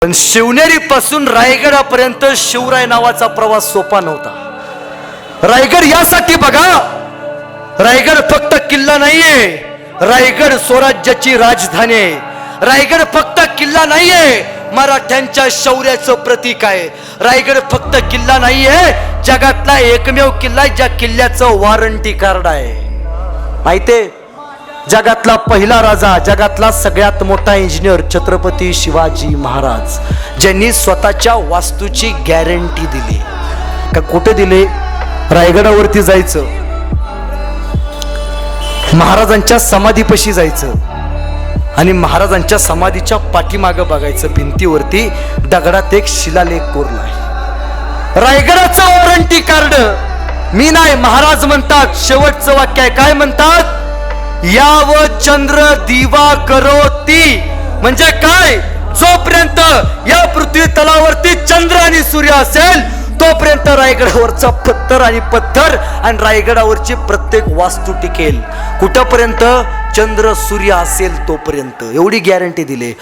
पण शिवनेरी पासून रायगडापर्यंत शिवराय नावाचा प्रवास सोपा नव्हता। रायगड यासाठी बघा, रायगड फक्त किल्ला नाहीये, रायगड स्वराज्याची राजधानी आहे। रायगड फक्त किल्ला नाहीये, मराठ्यांच्या शौर्याचं प्रतीक आहे। रायगड फक्त किल्ला नाहीये, जगातला एकमेव किल्ला ज्या किल्ल्याचं वॉरंटी कार्ड आहे। माहितीये, जगातला पहिला राजा, जगातला सगळ्यात मोठा इंजिनियर छत्रपती शिवाजी महाराज, ज्यांनी स्वतःच्या वास्तूची गॅरंटी दिली। का कुठे दिले? रायगडावरती जायचं, महाराजांच्या समाधीपाशी जायचं आणि महाराजांच्या समाधीच्या पाठीमागं बघायचं, भिंतीवरती दगडात एक शिलालेख कोरलाय, रायगडाचं वॉरंटी कार्ड। मी नाही, महाराज म्हणतात, शेवटचं वाक्य आहे, काय म्हणतात? याव चंद्र दिवा करोती, म्हणजे काय? जोपर्यंत या पृथ्वी तलावरती चंद्र आणि सूर्य असेल तोपर्यंत रायगडावरचा पत्थर आणि पत्थर आणि रायगडावरची प्रत्येक वास्तू टिकेल। कुठपर्यंत? चंद्र सूर्य असेल तोपर्यंत, एवढी गॅरंटी दिली।